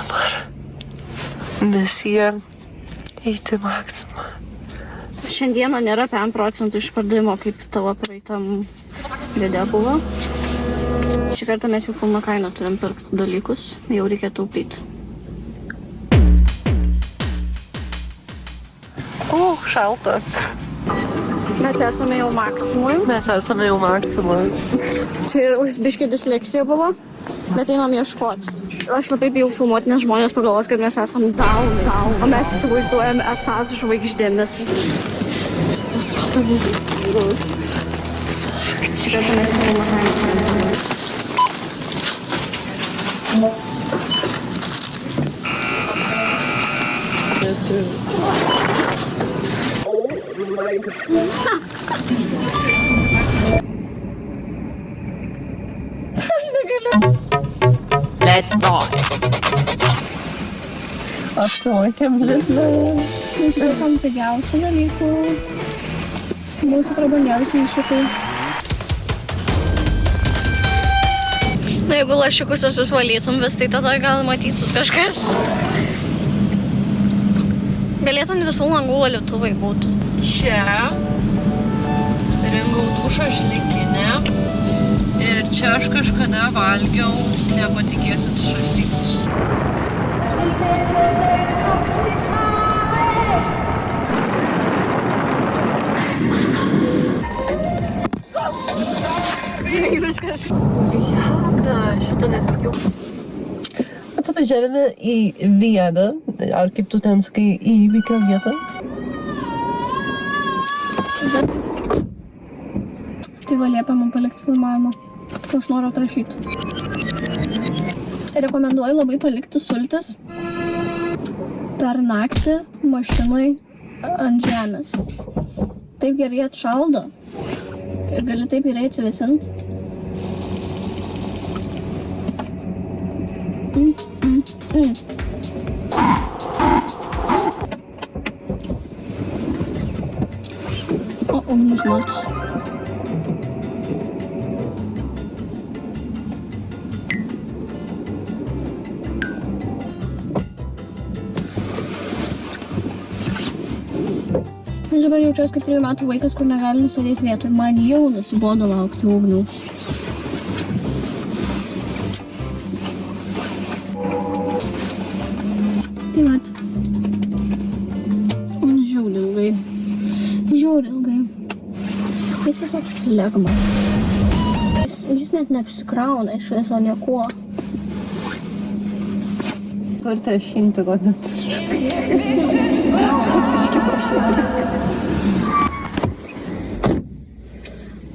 dabar misija eiti į Maksimą. Šiandieną nėra 5% išpardavimo, kaip tavo praeitam video buvo. Šį kartą mes jau pilną kainą turim pirkti dalykus, jau reikia taupyti. Šalta. Mes esame jau Maksimui. Čia biškį disleksija buvo, bet einam ieškoti. Aš labai bijau filmuoti, nes žmonės pagalvos, kad mes esam down. O mes įsivaizduojame esas žvaigždėmis. Mes rodome vyrus. Šį kartą mes jau pilną kainą turim. Let's ride. Apsilankėm Lidle. Mes pirkom pigiausių dalykų. Mūsų prabangiausiai iššūkiai. Na, jeigu lašiukus visus valytum vis, tai tada gal matytus kažkas. Galėtų visų langų valytuvai būtų. Čia Ringaudų šašlykinė ir čia aš kažkada valgiau, nepatikėsit, šašlykus. Viskas. Viada, šito nesikiau. Atvažiavome į Viadą, ar kaip tu ten sakai, į įvykio vietą. Tai va liepia man palikti filmavimą, ko aš noriu atrašyti. Rekomenduoju labai palikti sultis per naktį mašinai ant žemės. Taip gerai atšaldo ir gali taip gerai atsivėsinti. Ugnis matas. Aš dabar jaučiuosi kaip 3 metų vaikas, kur negali nusėdėti vietoj. Man jau nusibodo laukti ugniaus. Tai vat. Žiauri ilgai. Jis tiesiog flegma. Jis net neapsikrauna iš viso niekuo. Turite 100 godinti.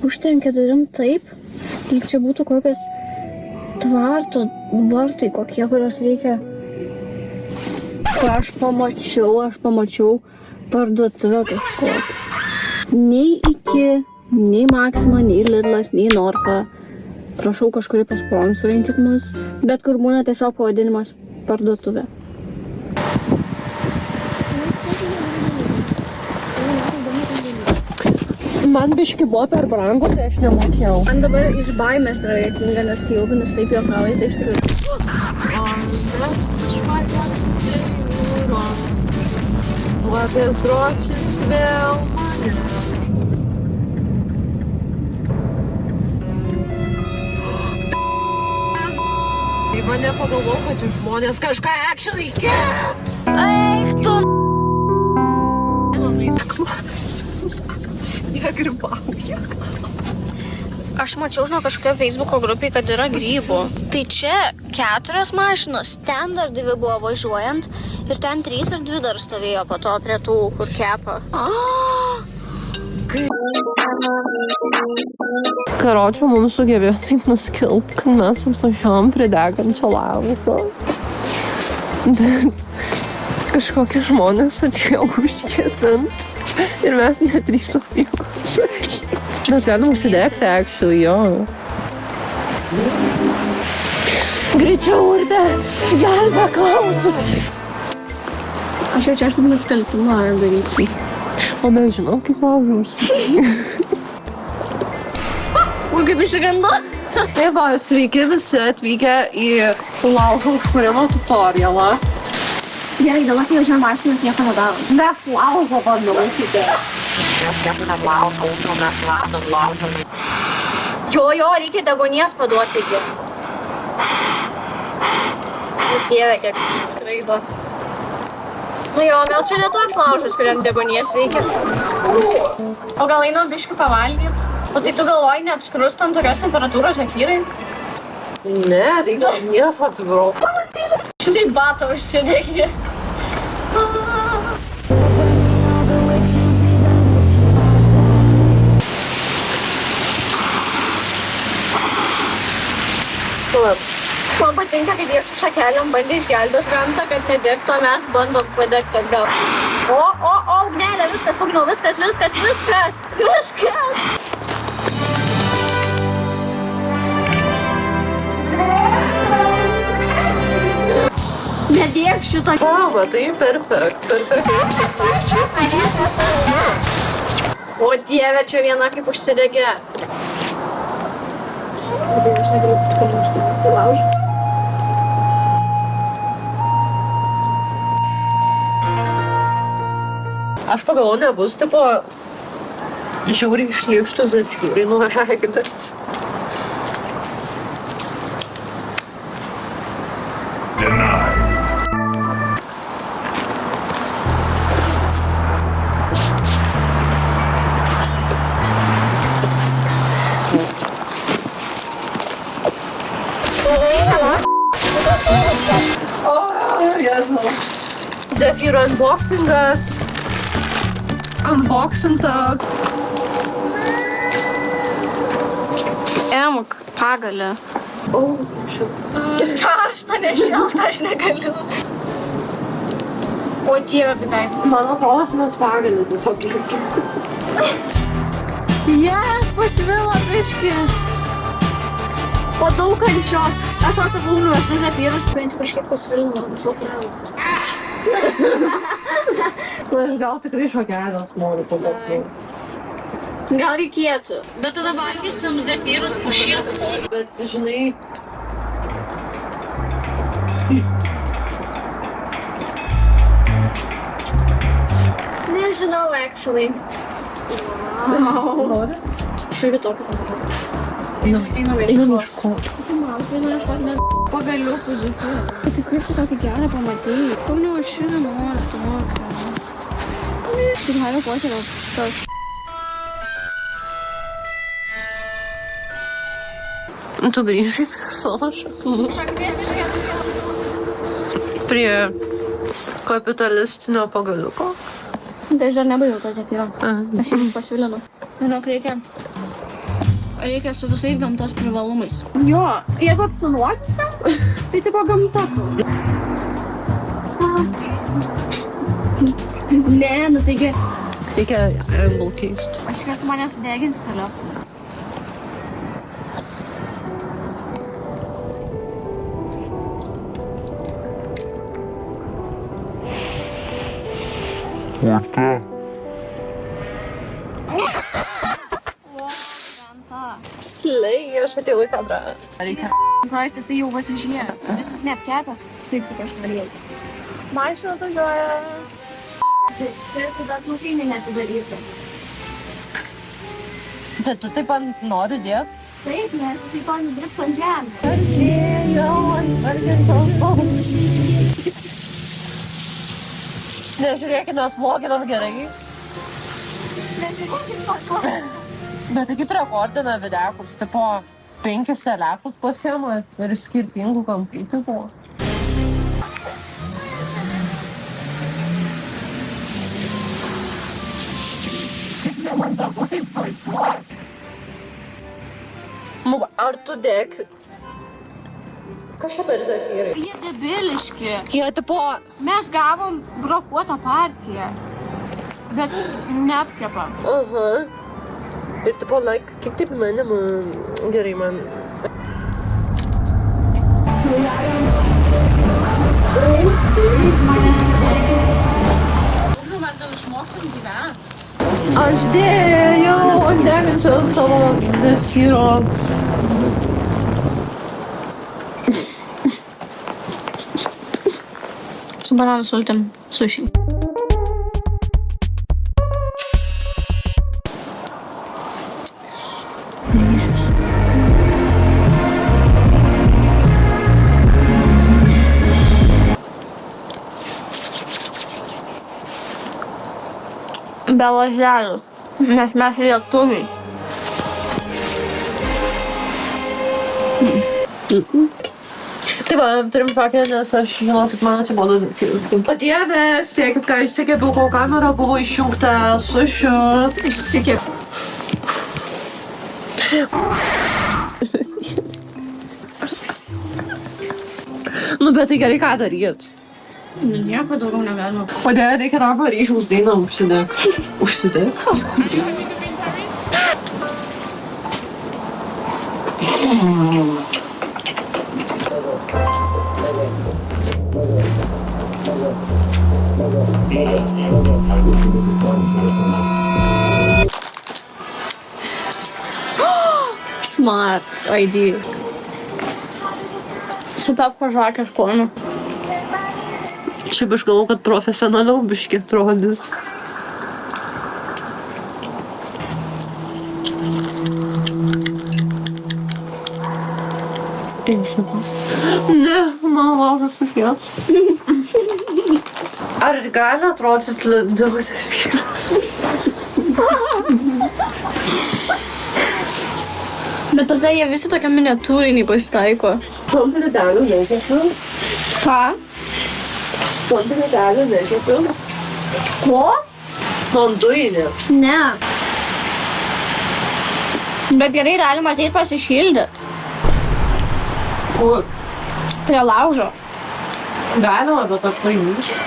Užtrenkė durim taip, lyg čia būtų kokios tvarto vartai kokie, kurios reikia. Aš pamačiau parduotuvę kažkokią. Nei Iki, nei Maxima, nei Lidlas, nei Norfa. Prašau, kažkurį pasponsorinkit mus, bet kur būna tiesiog pavadinimas parduotuvė. Man biški buvo per brangu, tai aš nemokėjau. Man dabar iš baimės yra juokinga, nes kai Ugnis taip juokauja, tai iš tikrųjų. Lapės gročins vėl mane. Tai mane pagalvojau, kad čia žmonės kažką actually keps. Eik tu! Negribauja. Aš mačiau, žinau, kažkokio Facebooko grupėje, kad yra grybų. Tai čia 4 mašinos, ten dar 2 buvo važiuojant ir ten 3 ar 2 dar stovėjo po to prie tų, kur kepa. Karočią mums sugebėjo taip nuskilt, kad mes atvažiavom prie degančio laužo. Bet kažkokie žmonės atėjo užgesint ir mes nedrįsom nieko sakyti. Mes galim užsidegti, actually, jo. Greičiau, Urte, gelbėk laužą. Aš jaučiuosi kaip nusikaltimą daryti. O mes žinom, kaip laužus. O kaip įsigando? Tai va, sveiki visi atvykę į laužo užkūrimo tutorialą. Gerai, dabar kai važiuojam mašinas, nieko nedarom. Mes laužo bandom laikyti. Jo, reikia degonės paduoti iki. Dieve, kiek skraido. Nu jo, gal čia ne toks laužas, kuriam degonės reikia. O gal einam biškį pavalgyt? O tai tu galvoji, neapskrust ant tokios temperatūros Zefyrai? Ne, reikia ugnies atviros. Tai batą užsidėgi. Man patinka, kad jie su šakelėm bandė išgelbėti gamtą, kad nedegtų, o mes bandom padegti atgal. O, ugnelė, viskas, ugniau, viskas! Nedėk šitą. O, matai, perfekt. O dieve, čia viena kaip užsidegė. Aš negaliu laužti. Aš pagalvoju, nebus tipo žiauriai šlykštų Zefyrai nuvažiavimas. Zefyro unboxingas. Unboxinta. Emk, pagalė. O, šilta. Karšta, nešilta, aš negaliu. O dieve, beveik. Man atrodo, mes pagalį tiesiog įsikės. Pasvilo biškį. Po daug kančio. Aš atsakau, nuvestu Zefyrus, bent kažkiek pasvilino visą pradą. Na, aš gal tikrai šakelės noriu pabėgti. Gal reikėtų. Bet tada valgysim Zefyrus pušies. Bet, žinai... Nežinau, actually. Wow. Aš irgi tokį pamatau. Einam ieškoti. Man atrodo, ieškoti mes pagaliukų Zefyrų. Tai kaip tu tokį gerą pamatėjai? Kauniau, aš irgi noriu tokio. Kaip Hario Poterio tas. Tu grįžai prie savo šaknų. Šaknės iškėtų. Prie kapitalistinio pagaliuko. Tai aš dar nebaigiau to Zefyro. Aš jums pasvilinu. Žinok, reikia su visais gamtos privalumais. Jo, jeigu apsinuodysim, tai tipo gamta. Ne, nu taigi. Reikia angle keisti. Aš tikiuosi mane sudegins telefoną. Slay, aš atėjau į kadrą. Reikia. Praeis, jisai jau pasižiūrėjo. Jis neapkepęs. Taip, kaip aš norėjau. Mašina atvažiuoja. Čia tada klausinį netidaryti. Tai tu taip nori dėt? Taip, nes jisai to nedirbs ant žemės. Pardėjau ant svargintos paukščių. Nežiūrėkit, mes vloginam gerai. Nežiūrėkit pasą. Bet tai kaip rekordina videkus, tipo 5 telekus pasiema ir skirtingų kampų, tipo. Nu, ar tu dėk? Kas čia per Zefyrai? Jie debiliški. Jie, tipo... Mes gavom brokuotą partiją, bet neapkepam. Aha. Ir tipo, like, kaip taip manim, gerai man. Mes gal išmoksim gyventi. Aš dėjau ant degančios tavo Zefyros Su bananų sultim. Sushi. Be laželių. Nes mes lietuviai. Tai va, turim pakę, nes aš žinau, kaip man atsibodo. O Dieve, spėkit, ką išsikėpiau, kol kamera buvo išjungta sušiu. Išsikėp. Nu, bet tai gerai, ką daryt? Nieko daugiau negalima. Kodėl reikia tą Paryžiaus dainą užsidėk? Užsidėk? Smart idea. Su pepko žvakės skoniu. Šiaip aš galvoju, kad profesionaliau biški atrodys. Ne, man laukas užės. Ar gali atrodyti Liudvikas vyras? Bet pas jie visi tokie miniatūriniai pasitaiko. Komplidelių nekepiu. Ką? Komplidelių nekepiu. Ko? Sanduinė. Ne. Bet gerai galima ateit pasišildyt. Kur? Prie laužo. Galima, bet aš paimsiu.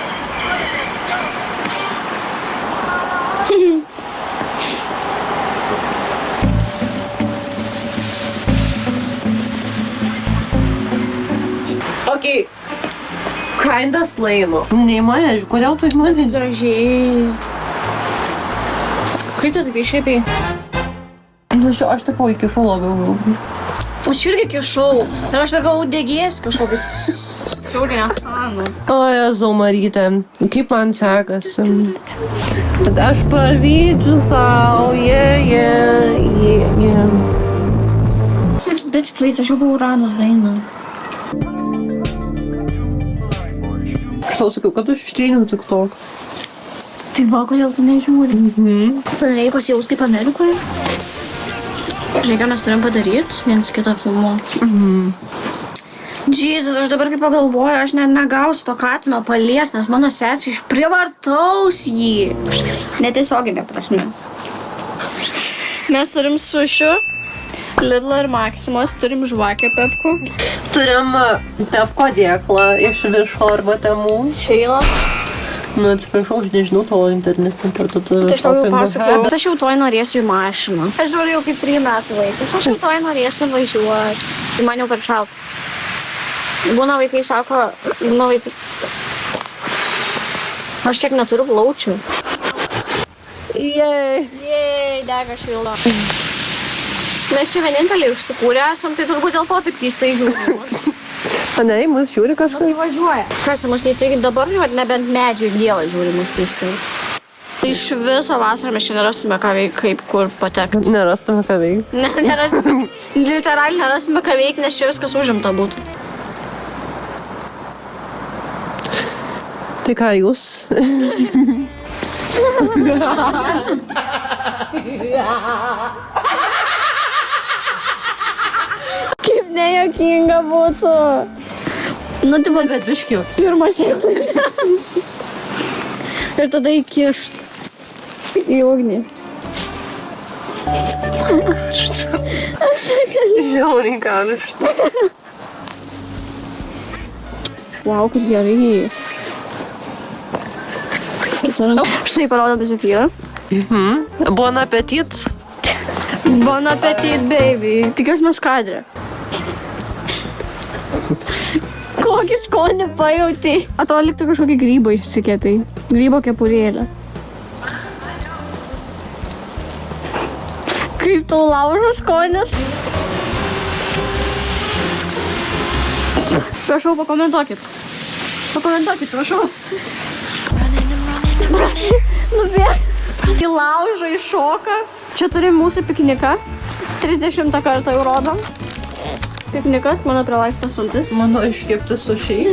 Okei. Kindas laino. Nei mane, kodėl tu iš mane? Gražiai. Kaip tu taip iškreipiai? Nu, aš taip įkišau labiau. Aš irgi kišau. Ir aš tokia udegės kažkokius. Šiaudį neskanų. O, Jėzau, Marytė, kaip man sekasi. Bet aš pavydžiu savo, Bitch, please, aš jau buvau radęs dainą. Aš tau sakiau, kad aš ištryniau TikTok. Tai va, kodėl tu nežiūri? Tu norėjai pasijaus kaip Amerikoje? Žinai, ką mes turim padaryti? Viens kitą filmuoti. Jesus, aš dabar kaip pagalvoju, aš net negausiu to katino palies, nes mano sesė išprievartaus jį. Netiesioginė prasme. Mes turim sušių, Lidlo ir Maksimos, turim žvakę pepku. Turim Pepko dėklą iš Višo arba Temų. Šeila. Nu, atsiprašau, aš nežinau tavo internetinį parduotuvę. Tai aš tau jau pasakojau, bet aš jau toj norėsiu į mašiną. Aš dabar jau kaip 3 metų vaikas, aš jau toj norėsiu važiuoti. Tai man jau per šalta. Būna vaikai sako, aš tiek neturiu plaučių. Jej. Jej, dega šildo. Mes čia vieninteliai užsikūrę esam, tai turbūt dėl to taip keistai žiūrimus. O ne, mus žiūri Nu, kažkas. tai važiuoja. Kas, mus keistai kaip dabar žiūri, nebent medžiai ir dievas žiūri mus keistai. Iš viso vasarą mes čia nerasime ką veikti, kaip kur patekti. Nerastume ką veikti. Ne, nerasime. Literaliai nerasime ką veikti, nes čia viskas užimta būtų. Tai ką jūs? Kaip nejuokinga būtų. Nu, tai va, Bet biškiu. pirmas jėgsas. Ir tada įkišt į ugnį. Žiauriai karšta. Vau, kaip gerai. Štai parodome Zefyrą. Bon appetit. Bon appetit, baby. Tikiuosi mes kadrė. Kokį skonį pajauti. Atrodo, liktų kažkokį grybą išsikėpiai. Grybo kepurėlę. Kaip tau laužo skonis? Prašau, pakomentuokit. Pakomentuokit, prašau. Nubėg. Į laužą, į šoką. Čia turim mūsų pikniką. 30 kartą jau rodom. Piknikas, mano pralaistas sultis. Mano iškepti sušiai.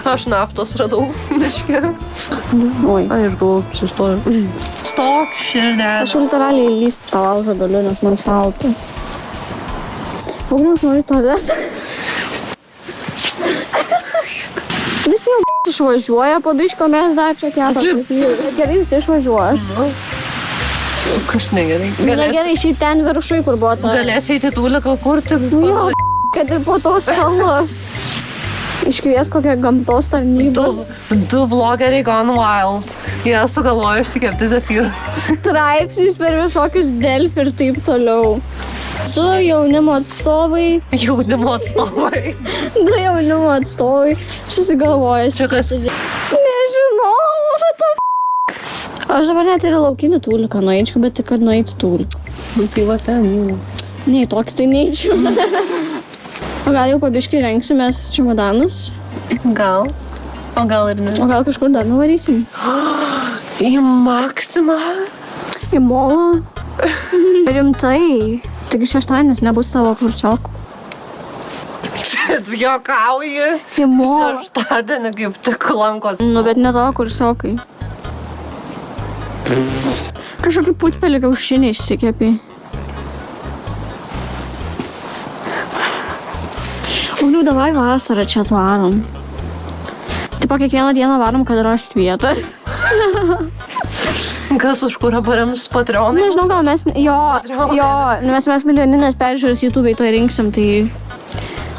Aš naftos radau miške. Oi. Ai, aš galvoju, sustoju. Stok, širdė. Aš literaliai lyst tą laužą galiu, nes man šalta. Ugnius nori tualetą. Visi jau išvažiuoja po biško, mes dar čia ketas. Gerai, visi išvažiuos. Kas negerai. Na gerai, šiaip ten viršui, kur buvo ta. Galėsi eiti tūliką kurti. Jo, kad ir po to stalu. Iškvies kokią gamtos tarnybą. Du vlogeriai gone wild. Jie sugalvojo išsikepti zefyrą. Straipsnis per visokius Delfi ir taip toliau. Su jaunimo atstovai. Jaunimo atstovai. Du jaunimo atstovai susigalvojęs. Čia kas? Nežinau, what the f***. Aš dabar net ir laukinį tūliką nueičiau, bet tik kad nueiti tūliką. Tai va ten jau. Nei, tokį tai neeičiau. O gal jau pabiškai rengsimės čemodanus? Gal. O gal ir ne. O gal kažkur dar nuvarysim? Į Maksimą. Į molą? Rimtai. Tik šeštadienis nebus tavo kursiokų. Čia juokauji. Į molą. Šeštadienį kaip tik lankos. Nu, bet ne tavo kursiokai. Kažkokį putpelį kiaušinį išsikepi. Ugniu, davai vasarą čia atvarom. Tipo, kiekvieną dieną varom, kad rast vietą. Kas už kurą parems Patreonai? Nežinau, gal mes... Jo, mes milijoninės peržiūros YouTube to rinksim, tai...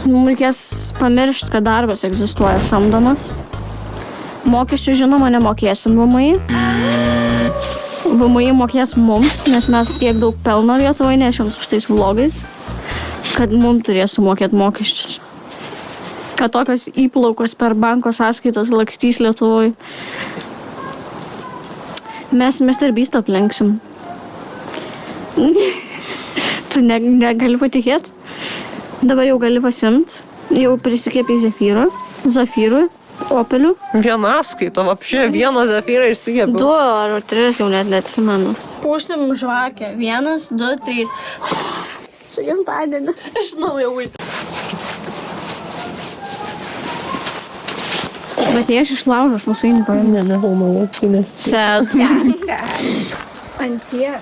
Mums reikės pamiršti, kad darbas egzistuoja samdomas. Mokesčių, žinoma, nemokėsim VMI. VMI mokės mums, nes mes tiek daug pelno Lietuvoje nešėm su šitais vlogais, kad mums turės sumokėti mokesčius. Kad tokios įplaukos per banko sąskaitas lakstys Lietuvoje. Mes Mr. Beast aplenksim. Tu negali patikėti? Dabar jau gali pasimt. Jau prisikėpiai Zafyrų, Opelių. Viena skaita, apšė vieną zefyrą išsikėpiau. 2 ar 3 jau net neatsimenu. Pusim žvakę. 1, 2, 3. Su gimtadieniu. Aš naują. Bet jie aš išlaužos, nusaini paėmė. Nefilmavau, nes... Set. Antie.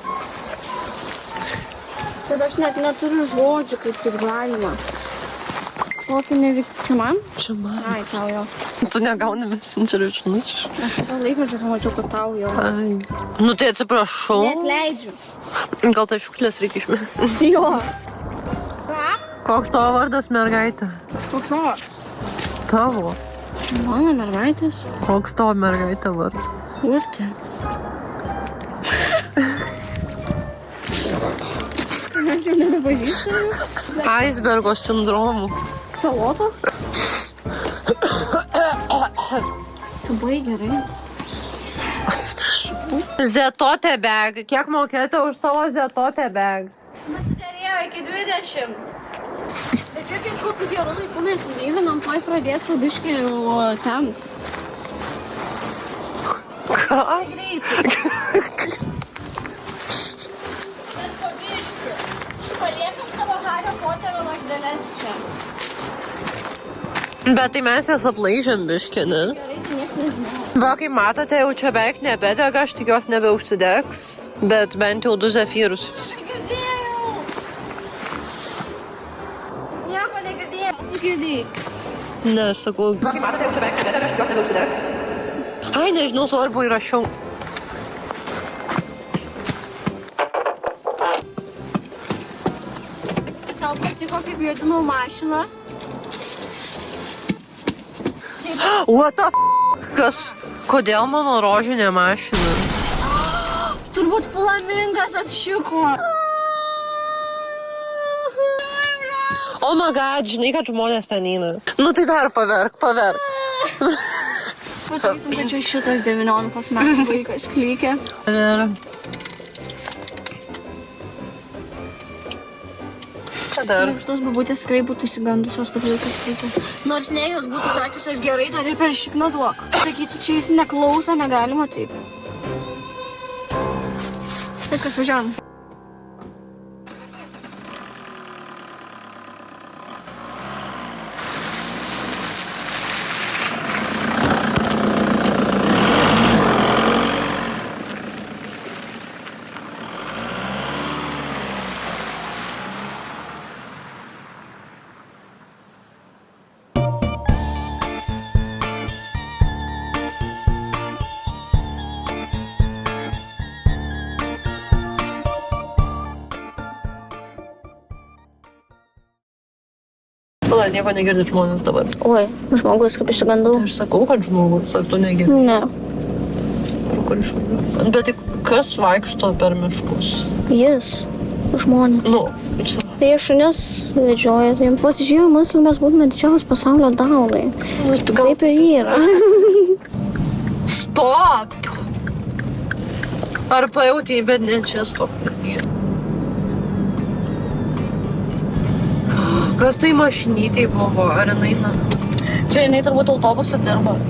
Bet aš net neturiu žodžių, kaip taip galima. Kokį nevykti. Čia man? Čia man. Ai, tau jo. Tu negauni messengerio žinučių. Aš tą laikrodžią pamačiau, kad tau jo. Ai. Nu tai atsiprašau. Net leidžiu. Gal tai šiukšlės reikia išmesti. Jo. Ką? Koks tavo vardas, mergaitė? Koks nors. Tavo. Mano mergaitės. Koks tavo mergaitė vardas? Urtė. Mes jau nebepažįstame. Aisbergo sindromu. Salotos? Tu buvai gerai. Atsiprašau. Zetote bag. Kiek mokėte už savo zetote bag? Nusidėrėjo iki 20. Bet čia kaip kokiu geru laiku mes lyvinam, tuoj pradės pabiškį ten. Ką? Greitai. Bet pabiškį. Paliekam savo Hario Poterio lazdeles čia. Bet tai mes jas aplaižėm biškį, ne? Gerai, tai nieks nežinau. Va, kaip matote, jau čia beveik nebedega, aš tikiuosi nebeužsidegs. Bet bent jau 2 zefyrus visi. Girdėjau. Nieko negirdėjau, tu girdėjai. Ne, aš sakau. Va, kaip matote, jau čia beveik nebedega, aš tikiuosi nebeužsidegs. Ai, nežinau, svarbu įrašiau. Tau patiko, kaip jodinau mašiną? What the f***? Kas? Kodėl mano rožinė mašina? Turbūt flamingas apšiko. Oh my god, žinai, kad žmonės ten eina. Nu tai dar paverk. Pasakysim, kad čia šitas 19 metų vaikas klykė. Ir... ką dar? Ir šitos babutės tikrai būtų įsigandusios, kad vaikas skaito. Nors ne, jos būtų sakiusios gerai, dar ir per šikną duok. Sakytų, čia jis neklauso, negalima taip. Viskas, važiuojam. Pala, nieko negirdit žmonės dabar. Oi, žmogus kaip išsigandau. Tai aš sakau, kad žmogus, ar tu negirdi? Ne, Kur išvažiuoja? Bet tai kas vaikšto per miškus? jis. Žmonės. Nu, Tai jie šunis vedžioja. Tai jiems pasižiūrėjau, mus, mes būtume didžiausios pasaulio daunai. Taip ir yra. stop! Ar pajauti, bet ne čia stop. Kas tai mašinytė buvo? Ar jinai, na? Čia jinai turbūt autobusą dirba.